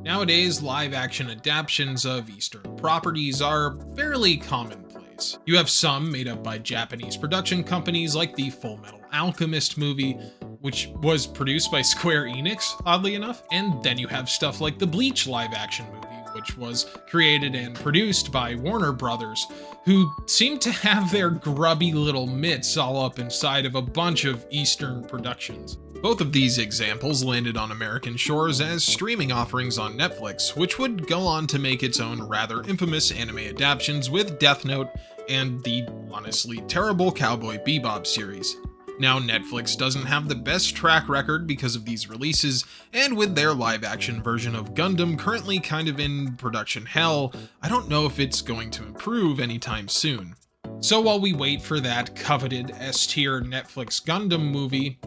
Nowadays, live-action adaptations of Eastern properties are fairly commonplace. You have some made up by Japanese production companies like the Full Metal Alchemist movie, which was produced by Square Enix, oddly enough, and then you have stuff like the Bleach live-action movie, which was created and produced by Warner Brothers, who seem to have their grubby little mitts all up inside of a bunch of Eastern productions. Both of these examples landed on American shores as streaming offerings on Netflix, which would go on to make its own rather infamous anime adaptations with Death Note and the honestly terrible Cowboy Bebop series. Now, Netflix doesn't have the best track record because of these releases, and with their live-action version of Gundam currently kind of in production hell, I don't know if it's going to improve anytime soon. So while we wait for that coveted S-tier Netflix Gundam movie,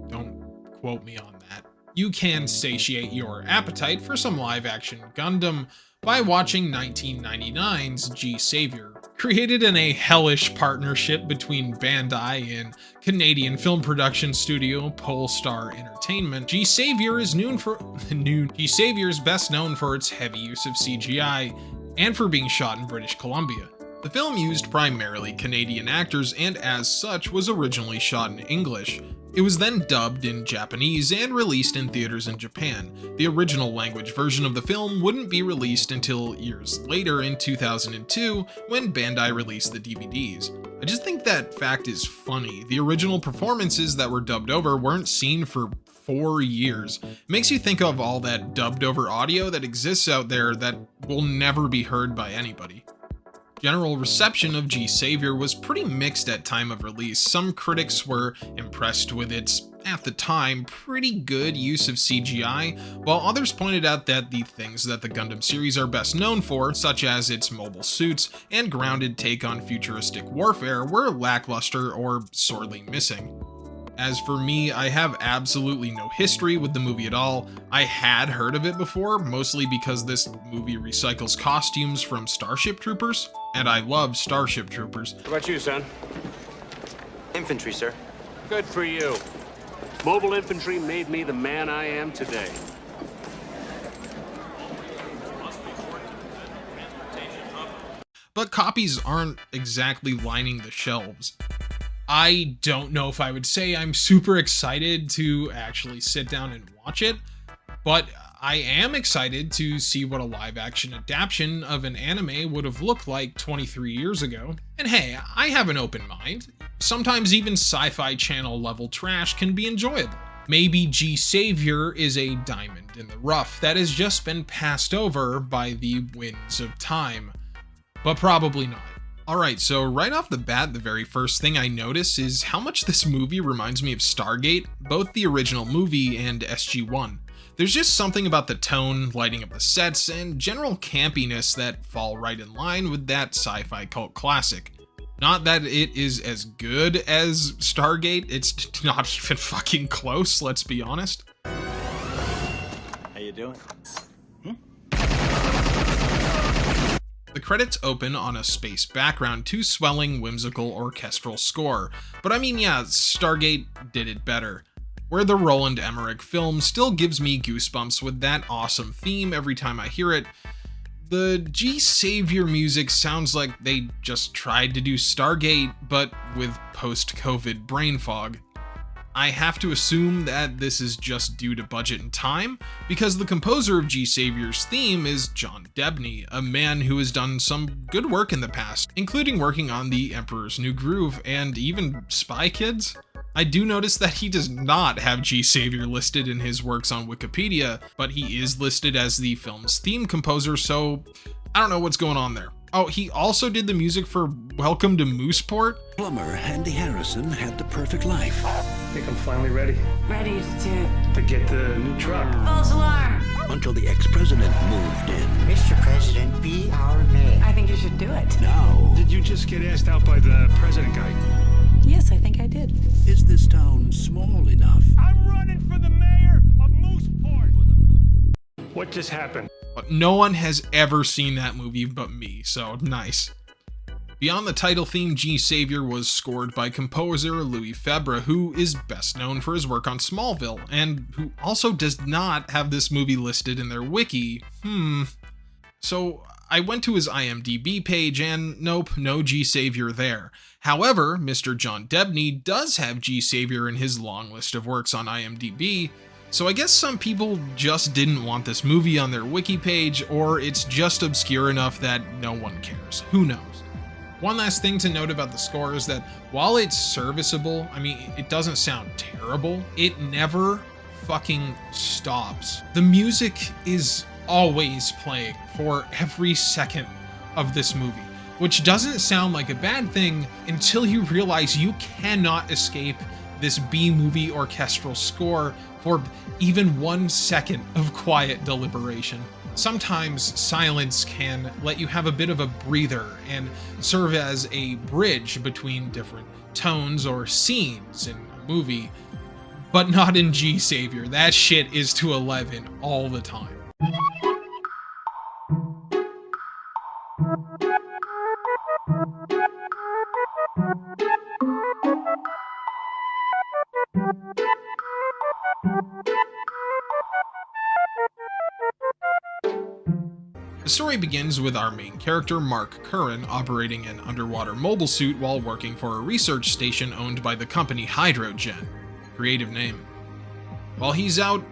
don't quote me on that, you can satiate your appetite for some live-action Gundam by watching 1999's G-Saviour. Created in a hellish partnership between Bandai and Canadian film production studio Polestar Entertainment, G-Saviour is best known for its heavy use of CGI and for being shot in British Columbia. The film used primarily Canadian actors and as such was originally shot in English. It was then dubbed in Japanese and released in theaters in Japan. The original language version of the film wouldn't be released until years later in 2002 when Bandai released the DVDs. I just think that fact is funny. The original performances that were dubbed over weren't seen for 4 years. It makes you think of all that dubbed over audio that exists out there that will never be heard by anybody. General reception of G-Saviour was pretty mixed at time of release. Some critics were impressed with its, at the time, pretty good use of CGI, while others pointed out that the things that the Gundam series are best known for, such as its mobile suits and grounded take on futuristic warfare, were lackluster or sorely missing. As for me, I have absolutely no history with the movie at all. I had heard of it before, mostly because this movie recycles costumes from Starship Troopers, and I love Starship Troopers. What about you, son? Infantry, sir. Good for you. Mobile infantry made me the man I am today. But copies aren't exactly lining the shelves. I don't know if I would say I'm super excited to actually sit down and watch it, but I am excited to see what a live-action adaptation of an anime would have looked like 23 years ago. And hey, I have an open mind. Sometimes even Sci-Fi Channel level trash can be enjoyable. Maybe G-Saviour is a diamond in the rough that has just been passed over by the winds of time, but probably not. Alright, so right off the bat, the very first thing I notice is how much this movie reminds me of Stargate, both the original movie and SG-1. There's just something about the tone, lighting up the sets, and general campiness that fall right in line with that sci-fi cult classic. Not that it is as good as Stargate, it's not even fucking close, let's be honest. How you doing? The credits open on a space background to swelling, whimsical orchestral score, but I mean, yeah, Stargate did it better. Where the Roland Emmerich film still gives me goosebumps with that awesome theme every time I hear it, the G-Saviour music sounds like they just tried to do Stargate, but with post-COVID brain fog. I have to assume that this is just due to budget and time, because the composer of G-Saviour's theme is John Debney, a man who has done some good work in the past, including working on The Emperor's New Groove and even Spy Kids. I do notice that he does not have G-Saviour listed in his works on Wikipedia, but he is listed as the film's theme composer, so I don't know what's going on there. Oh, he also did the music for Welcome to Mooseport. Plumber Andy Harrison had the perfect life. I think I'm finally ready. Ready to get the new truck. false alarm. Until the ex-president moved in. Mr. President, be our man. I think you should do it. Now, Did you just get asked out by the president guy? Yes, I think I did. is this town small enough? I'm running for the mayor of Mooseport. What just happened? But no one has ever seen that movie but me, so nice. Beyond the title theme, G-Saviour was scored by composer Louis Febre, who is best known for his work on Smallville, and who also does not have this movie listed in their wiki. So I went to his IMDb page and nope, no G-Saviour there. However, Mr. John Debney does have G-Saviour in his long list of works on IMDb, so I guess some people just didn't want this movie on their wiki page, or it's just obscure enough that no one cares. Who knows? One last thing to note about the score is that while it's serviceable, I mean, it doesn't sound terrible, it never fucking stops. The music is always playing for every second of this movie, which doesn't sound like a bad thing until you realize you cannot escape this B-movie orchestral score for even 1 second of quiet deliberation. Sometimes silence can let you have a bit of a breather and serve as a bridge between different tones or scenes in a movie, but not in G-Saviour. That shit is to 11 all the time. The story begins with our main character, Mark Curran, operating an underwater mobile suit while working for a research station owned by the company Hydrogen. Creative name. While he's out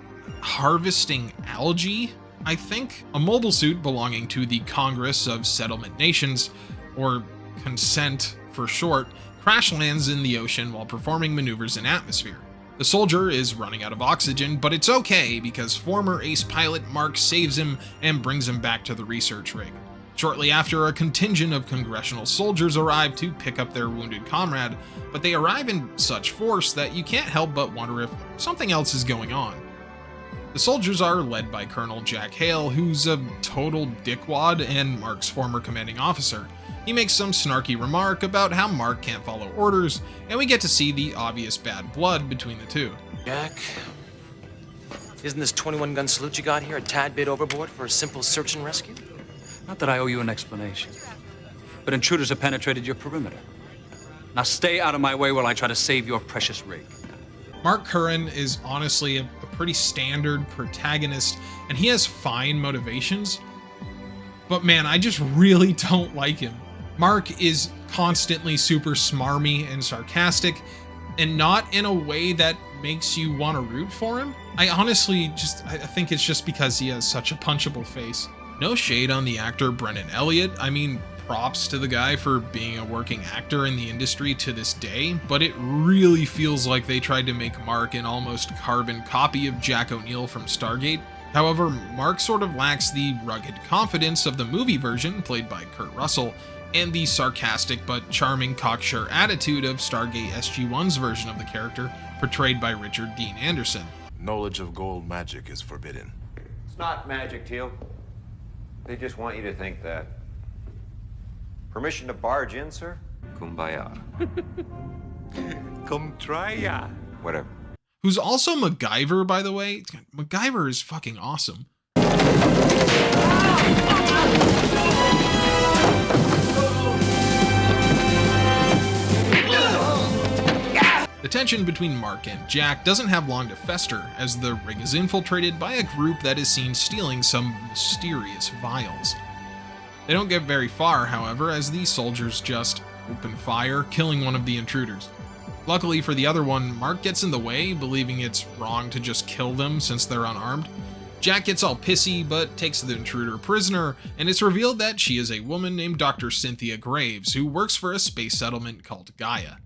harvesting algae, I think, a mobile suit belonging to the Congress of Settlement Nations, or Consent for short, crash lands in the ocean while performing maneuvers in atmosphere. The soldier is running out of oxygen, but it's okay because former ace pilot Mark saves him and brings him back to the research rig. Shortly after, a contingent of congressional soldiers arrive to pick up their wounded comrade, but they arrive in such force that you can't help but wonder if something else is going on. The soldiers are led by Colonel Jack Hale, who's a total dickwad and Mark's former commanding officer. He makes some snarky remark about how Mark can't follow orders, and we get to see the obvious bad blood between the two. Jack, isn't this 21-gun salute you got here a tad bit overboard for a simple search and rescue? Not that I owe you an explanation, but intruders have penetrated your perimeter. Now stay out of my way while I try to save your precious rig. Mark Curran is honestly a pretty standard protagonist, and he has fine motivations, but man, I just really don't like him. Mark is constantly super smarmy and sarcastic, and not in a way that makes you want to root for him. I think it's just because he has such a punchable face. No shade on the actor Brennan Elliott. I mean, props to the guy for being a working actor in the industry to this day, but it really feels like they tried to make Mark an almost carbon copy of Jack O'Neill from Stargate. However, Mark sort of lacks the rugged confidence of the movie version, played by Kurt Russell, and the sarcastic but charming cocksure attitude of Stargate SG-1's version of the character, portrayed by Richard Dean Anderson. Knowledge of gold magic is forbidden. It's not magic, Teal. They just want you to think that. Permission to barge in, sir? Kumbaya. Come try ya. Whatever. Who's also MacGyver, by the way. MacGyver is fucking awesome. The tension between Mark and Jack doesn't have long to fester, as the rig is infiltrated by a group that is seen stealing some mysterious vials. They don't get very far, however, as these soldiers just open fire, killing one of the intruders. Luckily for the other one, Mark gets in the way, believing it's wrong to just kill them since they're unarmed. Jack gets all pissy, but takes the intruder prisoner, and it's revealed that she is a woman named Dr. Cynthia Graves, who works for a space settlement called Gaia.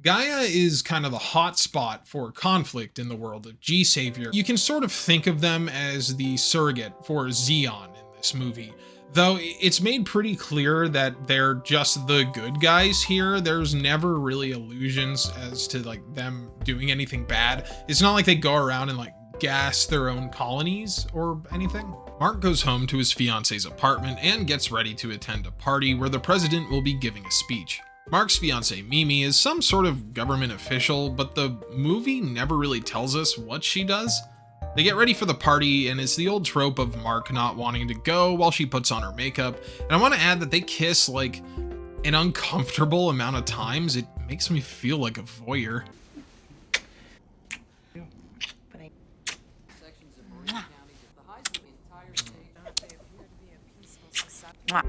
Gaia is kind of the hot spot for conflict in the world of G-Saviour. You can sort of think of them as the surrogate for Xeon in this movie, though it's made pretty clear that they're just the good guys here. There's never really allusions as to like them doing anything bad. It's not like they go around and like gas their own colonies or anything. Mark goes home to his fiance's apartment and gets ready to attend a party where the president will be giving a speech. Mark's fiancée Mimi is some sort of government official, but the movie never really tells us what she does. They get ready for the party, and it's the old trope of Mark not wanting to go while she puts on her makeup, and I want to add that they kiss like an uncomfortable amount of times. It makes me feel like a voyeur.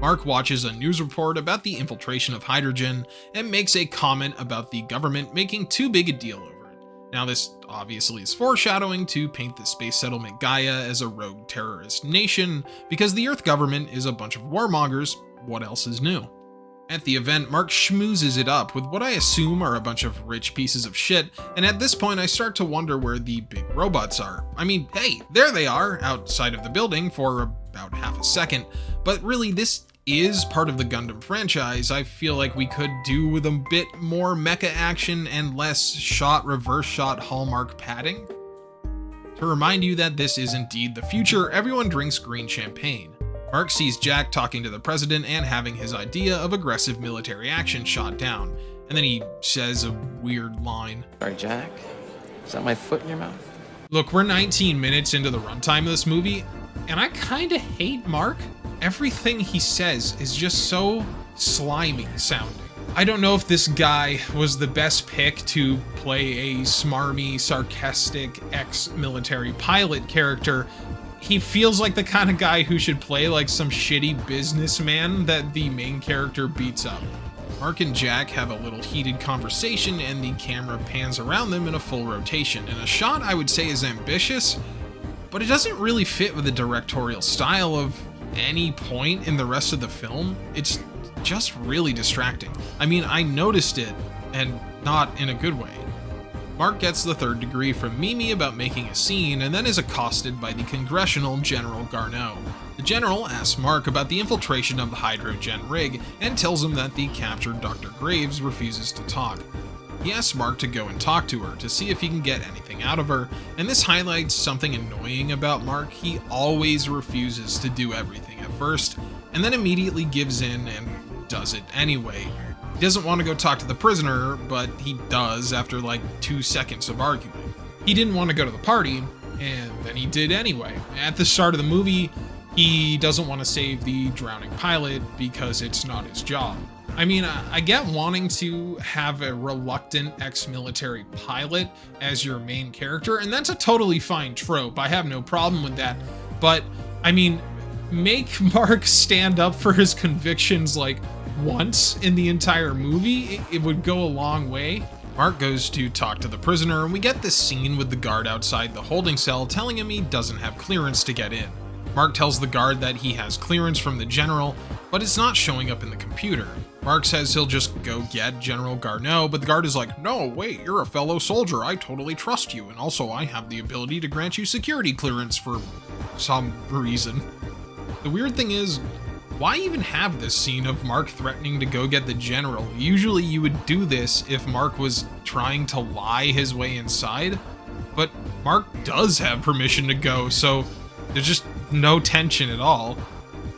Mark watches a news report about the infiltration of hydrogen and makes a comment about the government making too big a deal over it. Now, this obviously is foreshadowing to paint the space settlement Gaia as a rogue terrorist nation, because the Earth government is a bunch of warmongers. What else is new? At the event, Mark schmoozes it up with what I assume are a bunch of rich pieces of shit, and at this point I start to wonder where the big robots are. I mean, hey, there they are, outside of the building for about half a second, but really this is part of the Gundam franchise. I feel like we could do with a bit more mecha action and less shot, reverse shot hallmark padding. To remind you that this is indeed the future, everyone drinks green champagne. Mark sees Jack talking to the president and having his idea of aggressive military action shot down, and then he says a weird line. Sorry, Jack. Is that my foot in your mouth? Look, we're 19 minutes into the runtime of this movie, and I kinda hate Mark. Everything he says is just so slimy sounding. I don't know if this guy was the best pick to play a smarmy, sarcastic ex-military pilot character. He feels like the kind of guy who should play like some shitty businessman that the main character beats up. Mark and Jack have a little heated conversation and the camera pans around them in a full rotation, and a shot I would say is ambitious, but it doesn't really fit with the directorial style of any point in the rest of the film. It's just really distracting. I mean, I noticed it, and not in a good way. Mark gets the third degree from Mimi about making a scene, and then is accosted by the congressional General Garneau. The general asks Mark about the infiltration of the hydrogen rig, and tells him that the captured Dr. Graves refuses to talk. He asks Mark to go and talk to her to see if he can get anything out of her, and this highlights something annoying about Mark. He always refuses to do everything at first, and then immediately gives in and does it anyway. He doesn't want to go talk to the prisoner, but he does after like 2 seconds of arguing. He didn't want to go to the party, and then he did anyway. At the start of the movie, he doesn't want to save the drowning pilot because it's not his job. I mean, I get wanting to have a reluctant ex-military pilot as your main character, and that's a totally fine trope. I have no problem with that. But, I mean, make Mark stand up for his convictions like once in the entire movie, it would go a long way. Mark goes to talk to the prisoner, and we get this scene with the guard outside the holding cell telling him he doesn't have clearance to get in. Mark tells the guard that he has clearance from the general, but it's not showing up in the computer. Mark says he'll just go get General Garneau, but the guard is like, no, wait, you're a fellow soldier, I totally trust you, and also I have the ability to grant you security clearance for some reason. The weird thing is, why even have this scene of Mark threatening to go get the general? Usually you would do this if Mark was trying to lie his way inside, but Mark does have permission to go, so there's just no tension at all.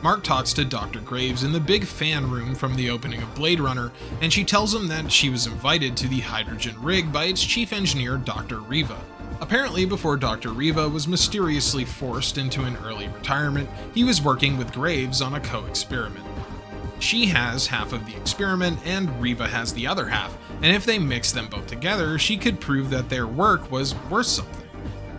Mark talks to Dr. Graves in the big fan room from the opening of Blade Runner, and she tells him that she was invited to the hydrogen rig by its chief engineer, Dr. Riva. Apparently, before Dr. Riva was mysteriously forced into an early retirement, he was working with Graves on a co-experiment. She has half of the experiment, and Riva has the other half, and if they mix them both together, she could prove that their work was worth something.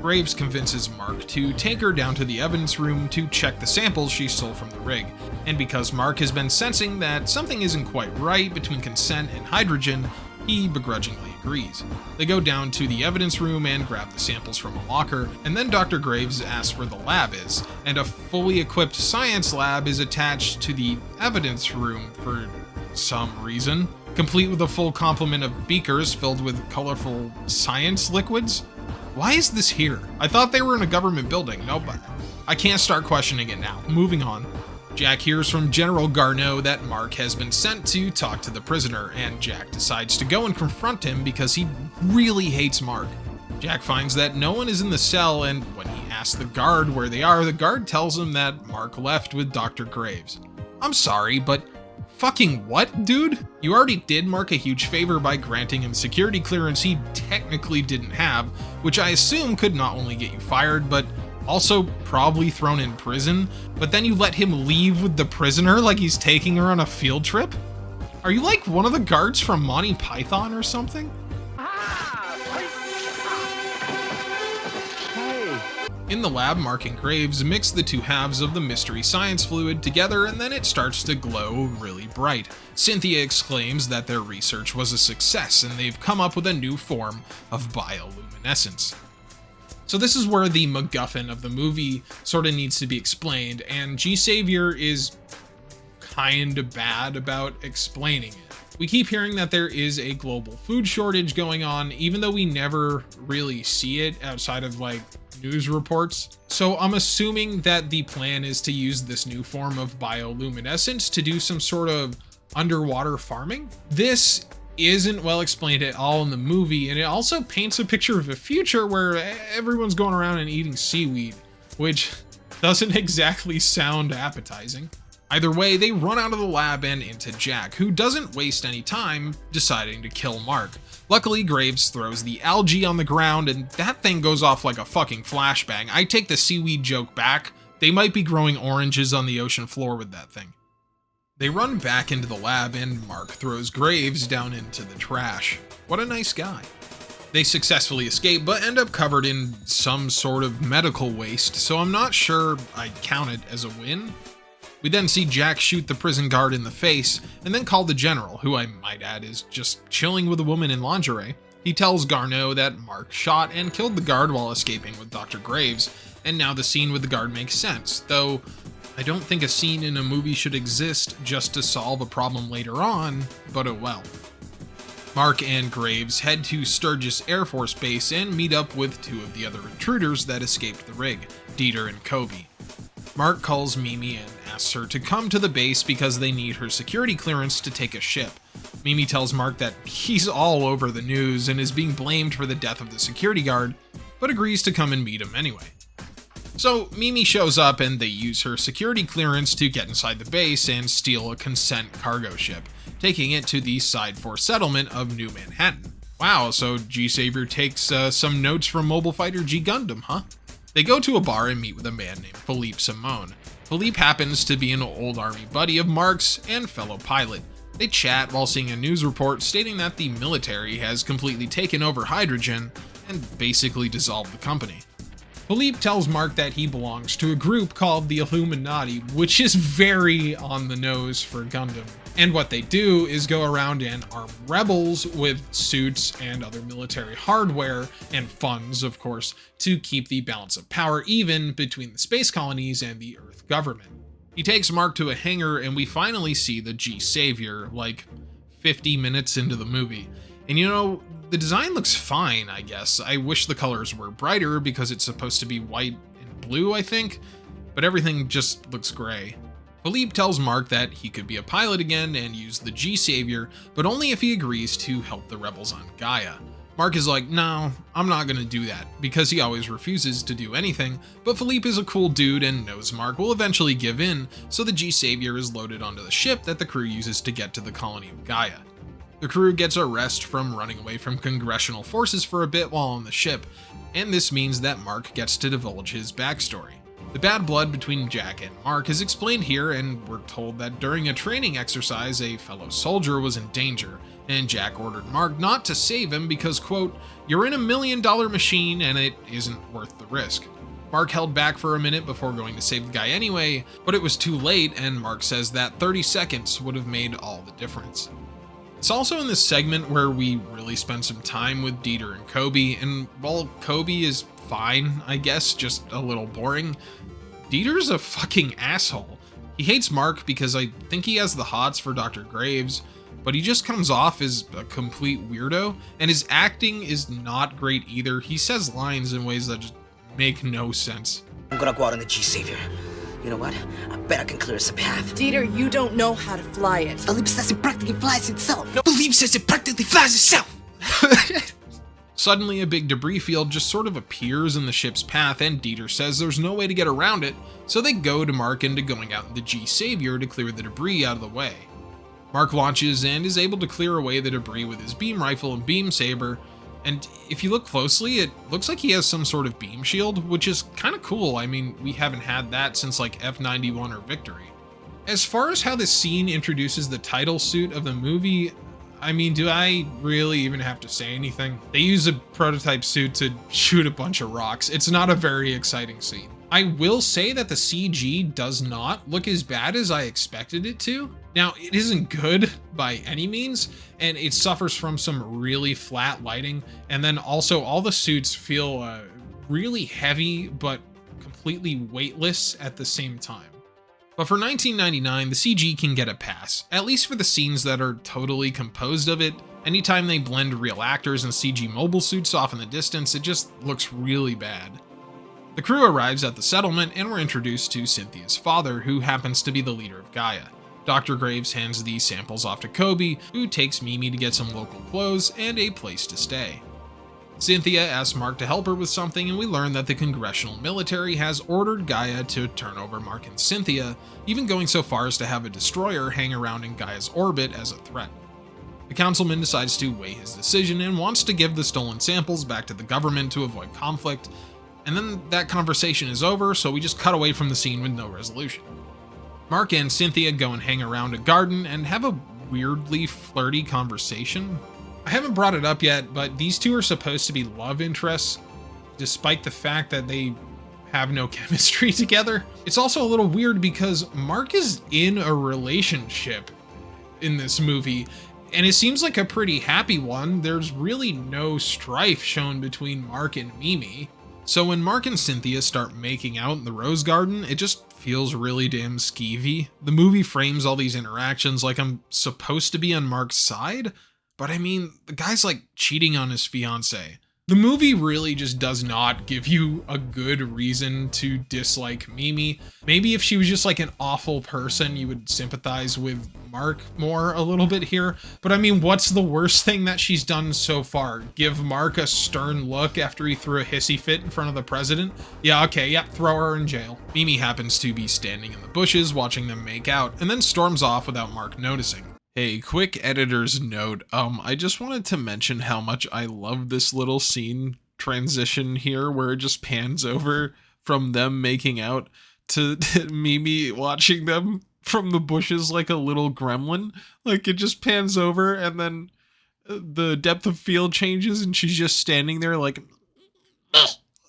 Graves convinces Mark to take her down to the evidence room to check the samples she stole from the rig, and because Mark has been sensing that something isn't quite right between consent and hydrogen, he begrudgingly agrees. They go down to the evidence room and grab the samples from a locker, and then Dr. Graves asks where the lab is, and a fully equipped science lab is attached to the evidence room for some reason, complete with a full complement of beakers filled with colorful science liquids. Why is this here? I thought they were in a government building. Nope. I can't start questioning it now. Moving on. Jack hears from General Garneau that Mark has been sent to talk to the prisoner, and Jack decides to go and confront him because he really hates Mark. Jack finds that no one is in the cell, and when he asks the guard where they are, the guard tells him that Mark left with Dr. Graves. I'm sorry, but fucking what, dude? You already did Mark a huge favor by granting him security clearance he technically didn't have, which I assume could not only get you fired, but also probably thrown in prison, but then you let him leave with the prisoner like he's taking her on a field trip? Are you like one of the guards from Monty Python or something? In the lab, Mark and Graves mix the two halves of the mystery science fluid together, and then it starts to glow really bright. Cynthia exclaims that their research was a success and they've come up with a new form of bioluminescence. So this is where the MacGuffin of the movie sort of needs to be explained, and G-Saviour is kind of bad about explaining it. We keep hearing that there is a global food shortage going on, even though we never really see it outside of like news reports. So I'm assuming that the plan is to use this new form of bioluminescence to do some sort of underwater farming. This isn't well explained at all in the movie, and it also paints a picture of a future where everyone's going around and eating seaweed, which doesn't exactly sound appetizing. Either way, they run out of the lab and into Jack, who doesn't waste any time deciding to kill Mark. Luckily, Graves throws the algae on the ground, and that thing goes off like a fucking flashbang. I take the seaweed joke back. They might be growing oranges on the ocean floor with that thing. They run back into the lab, and Mark throws Graves down into the trash. What a nice guy. They successfully escape, but end up covered in some sort of medical waste, so I'm not sure I'd count it as a win. We then see Jack shoot the prison guard in the face, and then call the general, who I might add is just chilling with a woman in lingerie. He tells Garneau that Mark shot and killed the guard while escaping with Dr. Graves, and now the scene with the guard makes sense, though I don't think a scene in a movie should exist just to solve a problem later on, but oh well. Mark and Graves head to Sturgis Air Force Base and meet up with two of the other intruders that escaped the rig, Dieter and Kobe. Mark calls Mimi and asks her to come to the base because they need her security clearance to take a ship. Mimi tells Mark that he's all over the news and is being blamed for the death of the security guard, but agrees to come and meet him anyway. So Mimi shows up and they use her security clearance to get inside the base and steal a consent cargo ship, taking it to the Side 4 settlement of New Manhattan. Wow, so G-Saviour takes some notes from mobile fighter G Gundam, huh? They go to a bar and meet with a man named Philippe Simone. Philippe happens to be an old army buddy of Mark's and fellow pilot. They chat while seeing a news report stating that the military has completely taken over hydrogen and basically dissolved the company. Philippe tells Mark that he belongs to a group called the Illuminati, which is very on the nose for Gundam. And what they do is go around and arm rebels with suits and other military hardware, and funds, of course, to keep the balance of power even between the space colonies and the Earth government. He takes Mark to a hangar, and we finally see the G-Saviour, like 50 minutes into the movie. And you know, the design looks fine, I guess. I wish the colors were brighter because it's supposed to be white and blue, I think, but everything just looks gray. Philippe tells Mark that he could be a pilot again and use the G-Saviour, but only if he agrees to help the rebels on Gaia. Mark is like, no, I'm not gonna do that, because he always refuses to do anything, but Philippe is a cool dude and knows Mark will eventually give in, so the G-Saviour is loaded onto the ship that the crew uses to get to the colony of Gaia. The crew gets a rest from running away from congressional forces for a bit while on the ship, and this means that Mark gets to divulge his backstory. The bad blood between Jack and Mark is explained here, and we're told that during a training exercise, a fellow soldier was in danger, and Jack ordered Mark not to save him because, quote, "You're in $1 million machine and it isn't worth the risk." Mark held back for a minute before going to save the guy anyway, but it was too late, and Mark says that 30 seconds would have made all the difference. It's also in this segment where we really spend some time with Dieter and Kobe, and while Kobe is fine, I guess, just a little boring, Dieter's a fucking asshole. He hates Mark because I think he has the hots for Dr. Graves, but he just comes off as a complete weirdo, and his acting is not great either. He says lines in ways that just make no sense. I'm gonna go out on the G-Saviour. You know what? I bet I can clear us a path. Dieter, you don't know how to fly it. Philippe says it practically flies itself. No, Philippe says it practically flies itself. Suddenly, a big debris field just sort of appears in the ship's path, and Dieter says there's no way to get around it, so they go to Mark into going out in the G-Saviour to clear the debris out of the way. Mark launches and is able to clear away the debris with his beam rifle and beam saber, and if you look closely, it looks like he has some sort of beam shield, which is kind of cool. I mean, we haven't had that since like F-91 or Victory. As far as how this scene introduces the title suit of the movie, I mean, do I really even have to say anything? They use a prototype suit to shoot a bunch of rocks. It's not a very exciting scene. I will say that the CG does not look as bad as I expected it to. Now, it isn't good by any means, and it suffers from some really flat lighting, and then also all the suits feel really heavy but completely weightless at the same time. But for 1999, the CG can get a pass, at least for the scenes that are totally composed of it. Anytime they blend real actors and CG mobile suits off in the distance, it just looks really bad. The crew arrives at the settlement and we're introduced to Cynthia's father, who happens to be the leader of Gaia. Dr. Graves hands these samples off to Kobe, who takes Mimi to get some local clothes and a place to stay. Cynthia asks Mark to help her with something, and we learn that the congressional military has ordered Gaia to turn over Mark and Cynthia, even going so far as to have a destroyer hang around in Gaia's orbit as a threat. The councilman decides to weigh his decision and wants to give the stolen samples back to the government to avoid conflict, and then that conversation is over, so we just cut away from the scene with no resolution. Mark and Cynthia go and hang around a garden and have a weirdly flirty conversation. I haven't brought it up yet, but these two are supposed to be love interests, despite the fact that they have no chemistry together. It's also a little weird because Mark is in a relationship in this movie, and it seems like a pretty happy one. There's really no strife shown between Mark and Mimi. So when Mark and Cynthia start making out in the rose garden, it just feels really damn skeevy. The movie frames all these interactions like I'm supposed to be on Mark's side, but I mean, the guy's like cheating on his fiance. The movie really just does not give you a good reason to dislike Mimi. Maybe if she was just like an awful person, you would sympathize with Mark more a little bit here. But I mean, what's the worst thing that she's done so far? Give Mark a stern look after he threw a hissy fit in front of the president? Yeah, okay, yep, throw her in jail. Mimi happens to be standing in the bushes watching them make out, and then storms off without Mark noticing. Hey, quick editor's note. I just wanted to mention how much I love this little scene transition here where it just pans over from them making out to Mimi watching them from the bushes like a little gremlin. Like it just pans over and then the depth of field changes and she's just standing there like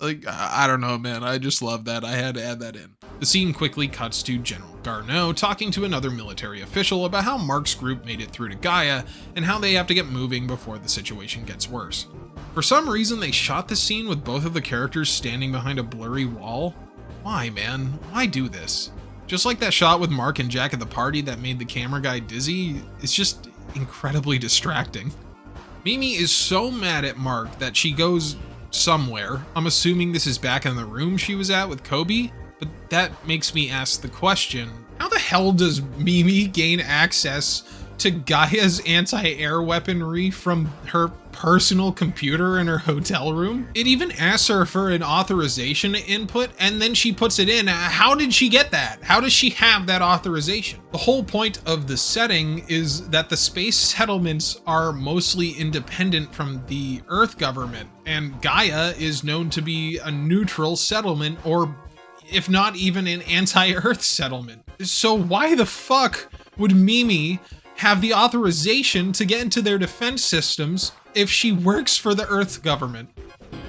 I don't know, man. I just love that. I had to add that in. The scene quickly cuts to General Garneau talking to another military official about how Mark's group made it through to Gaia and how they have to get moving before the situation gets worse. For some reason, they shot the scene with both of the characters standing behind a blurry wall. Why, man? Why do this? Just like that shot with Mark and Jack at the party that made the camera guy dizzy, it's just incredibly distracting. Mimi is so mad at Mark that she goes somewhere. I'm assuming this is back in the room she was at with Kobe, but that makes me ask the question, how the hell does Mimi gain access to Gaia's anti-air weaponry from her personal computer in her hotel room? It even asks her for an authorization input, and then she puts it in. How did she get that? How does she have that authorization? The whole point of the setting is that the space settlements are mostly independent from the Earth government, and Gaia is known to be a neutral settlement, or if not even an anti-Earth settlement. So why the fuck would Mimi have the authorization to get into their defense systems if she works for the Earth government?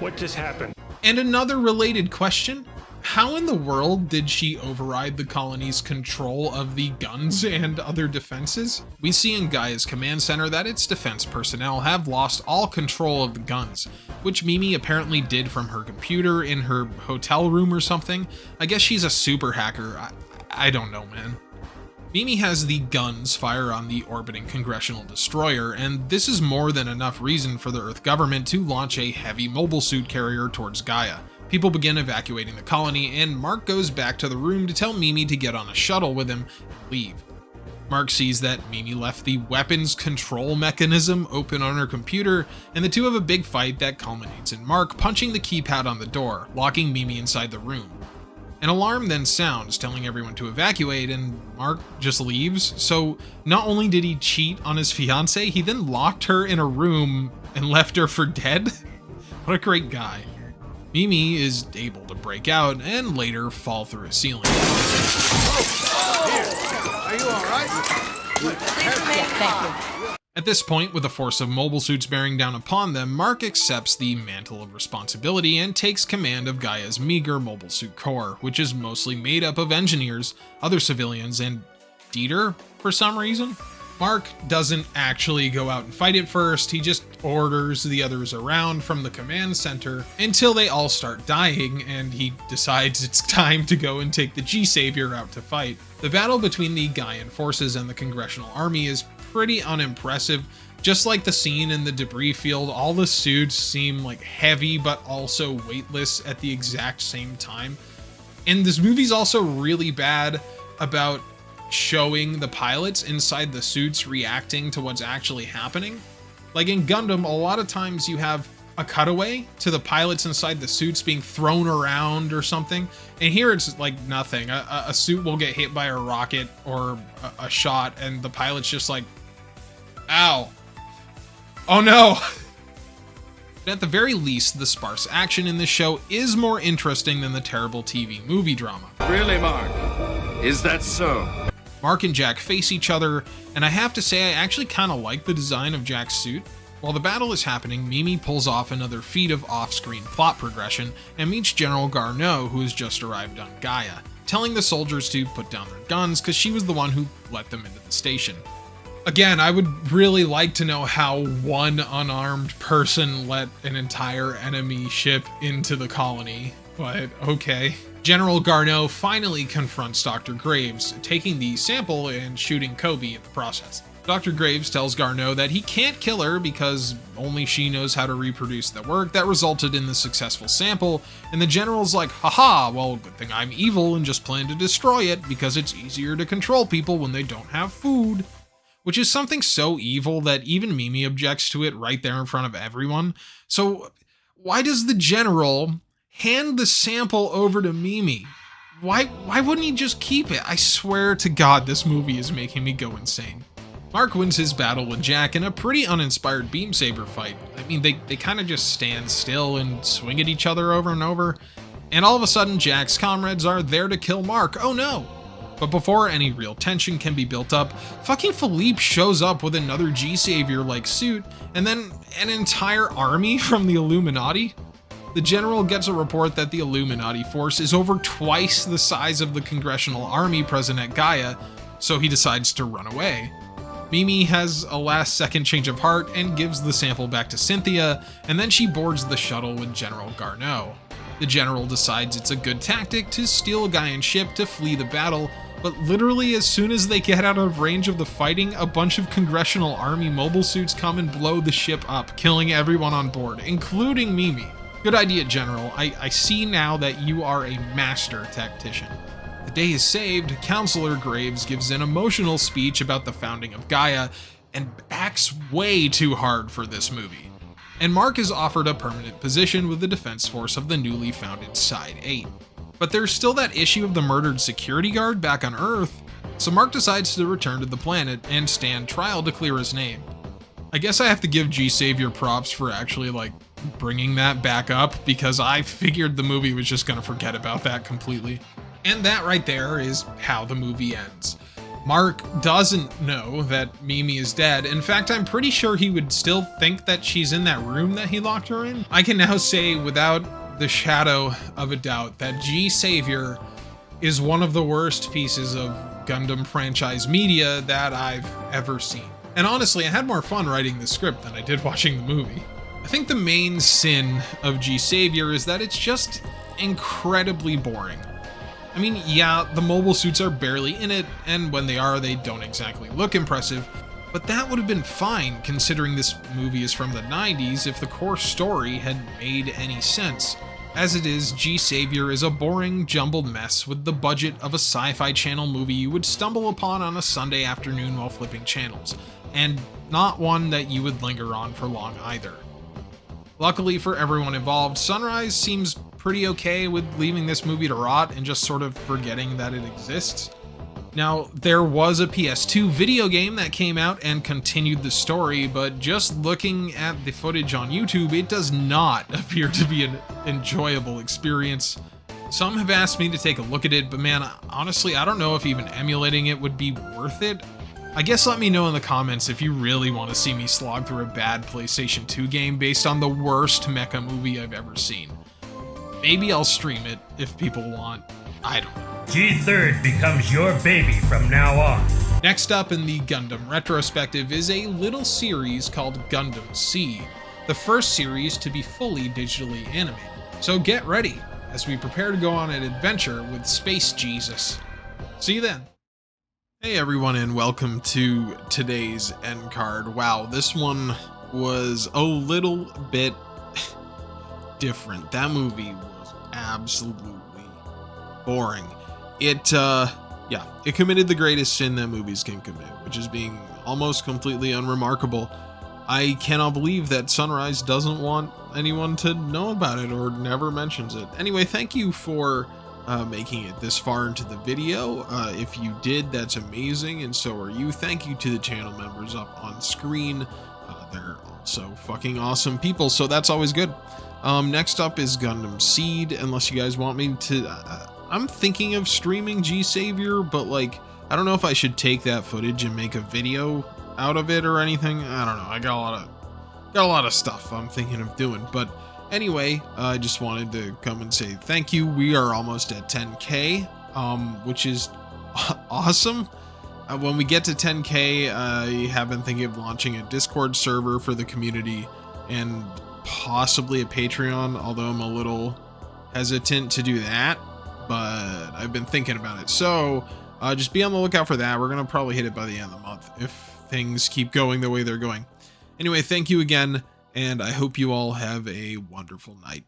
What just happened? And another related question, how in the world did she override the colony's control of the guns and other defenses? We see in Gaia's command center that its defense personnel have lost all control of the guns, which Mimi apparently did from her computer in her hotel room or something. I guess she's a super hacker. I don't know, man. Mimi has the guns fire on the orbiting congressional destroyer, and this is more than enough reason for the Earth government to launch a heavy mobile suit carrier towards Gaia. People begin evacuating the colony, and Mark goes back to the room to tell Mimi to get on a shuttle with him and leave. Mark sees that Mimi left the weapons control mechanism open on her computer, and the two have a big fight that culminates in Mark punching the keypad on the door, locking Mimi inside the room. An alarm then sounds, telling everyone to evacuate, and Mark just leaves. So not only did he cheat on his fiancée, he then locked her in a room and left her for dead. What a great guy. Mimi is able to break out and later fall through a ceiling. Are you all right? Thank you. At this point, with a force of mobile suits bearing down upon them, Mark accepts the mantle of responsibility and takes command of Gaia's meager mobile suit corps, which is mostly made up of engineers, other civilians, and Dieter for some reason. Mark doesn't actually go out and fight it first, he just orders the others around from the command center until they all start dying and he decides it's time to go and take the G-Saviour out to fight. The battle between the Gaian forces and the Congressional Army is pretty unimpressive. Just like the scene in the debris field, all the suits seem like heavy but also weightless at the exact same time. And this movie's also really bad about showing the pilots inside the suits reacting to what's actually happening. Like in Gundam, a lot of times you have a cutaway to the pilots inside the suits being thrown around or something, and here it's like nothing. A suit will get hit by a rocket or a shot and the pilot's just like, ow, oh no. But at the very least, the sparse action in this show is more interesting than the terrible TV movie drama. Really, Mark? Is that so? Mark and Jack face each other, and I have to say I actually kind of like the design of Jack's suit. While the battle is happening, Mimi pulls off another feat of off-screen plot progression and meets General Garneau, who has just arrived on Gaia, telling the soldiers to put down their guns because she was the one who let them into the station. Again, I would really like to know how one unarmed person let an entire enemy ship into the colony, but okay. General Garneau finally confronts Dr. Graves, taking the sample and shooting Kobe in the process. Dr. Graves tells Garneau that he can't kill her because only she knows how to reproduce the work that resulted in the successful sample, and the general's like, haha, well, good thing I'm evil and just plan to destroy it because it's easier to control people when they don't have food. Which is something so evil that even Mimi objects to it right there in front of everyone. So why does the general hand the sample over to Mimi? Why wouldn't he just keep it? I swear to God, this movie is making me go insane. Mark wins his battle with Jack in a pretty uninspired beam saber fight. I mean, they kind of just stand still and swing at each other over and over. And all of a sudden, Jack's comrades are there to kill Mark. Oh no! But before any real tension can be built up, fucking Philippe shows up with another G-Saviour-like suit, and then an entire army from the Illuminati? The general gets a report that the Illuminati force is over twice the size of the Congressional Army present at Gaia, so he decides to run away. Mimi has a last-second change of heart and gives the sample back to Cynthia, and then she boards the shuttle with General Garneau. The general decides it's a good tactic to steal a Gaian ship to flee the battle, but literally as soon as they get out of range of the fighting, a bunch of Congressional Army mobile suits come and blow the ship up, killing everyone on board, including Mimi. Good idea, General. I see now that you are a master tactician. The day is saved, Counselor Graves gives an emotional speech about the founding of Gaia, and acts way too hard for this movie. And Mark is offered a permanent position with the Defense Force of the newly founded Side 8. But there's still that issue of the murdered security guard back on Earth, so Mark decides to return to the planet and stand trial to clear his name. I guess I have to give G-Saviour props for actually, bringing that back up, because I figured the movie was just gonna forget about that completely. And that right there is how the movie ends. Mark doesn't know that Mimi is dead. In fact, I'm pretty sure he would still think that she's in that room that he locked her in. I can now say without the shadow of a doubt that G-Saviour is one of the worst pieces of Gundam franchise media that I've ever seen. And honestly, I had more fun writing the script than I did watching the movie. I think the main sin of G-Saviour is that it's just incredibly boring. I mean, yeah, the mobile suits are barely in it, and when they are, they don't exactly look impressive, but that would have been fine considering this movie is from the 90s if the core story had made any sense. As it is, G-Saviour is a boring, jumbled mess with the budget of a sci-fi channel movie you would stumble upon on a Sunday afternoon while flipping channels, and not one that you would linger on for long either. Luckily for everyone involved, Sunrise seems pretty okay with leaving this movie to rot and just sort of forgetting that it exists. Now, there was a PS2 video game that came out and continued the story, but just looking at the footage on YouTube, it does not appear to be an enjoyable experience. Some have asked me to take a look at it, but man, honestly, I don't know if even emulating it would be worth it. I guess let me know in the comments if you really want to see me slog through a bad PlayStation 2 game based on the worst mecha movie I've ever seen. Maybe I'll stream it if people want. I don't know. G-Third becomes your baby from now on. Next up in the Gundam retrospective is a little series called Gundam Seed, the first series to be fully digitally animated. So get ready as we prepare to go on an adventure with Space Jesus. See you then. Hey everyone, and welcome to today's end card. Wow, this one was a little bit different. That movie was absolutely boring. It committed the greatest sin that movies can commit, which is being almost completely unremarkable. I cannot believe that Sunrise doesn't want anyone to know about it or never mentions it. Anyway, thank you for making it this far into the video. If you did, that's amazing, and so are you. Thank you to the channel members up on screen. They're also fucking awesome people, so that's always good. Next up is Gundam Seed, unless you guys want me to... I'm thinking of streaming G-Saviour, but like, I don't know if I should take that footage and make a video out of it or anything. I don't know. I got a lot of stuff I'm thinking of doing, but anyway, I just wanted to come and say thank you. We are almost at 10K, which is awesome. When we get to 10K, I have been thinking of launching a Discord server for the community and possibly a Patreon, although I'm a little hesitant to do that, but I've been thinking about it. So just be on the lookout for that. We're going to probably hit it by the end of the month if things keep going the way they're going. Anyway, thank you again, and I hope you all have a wonderful night.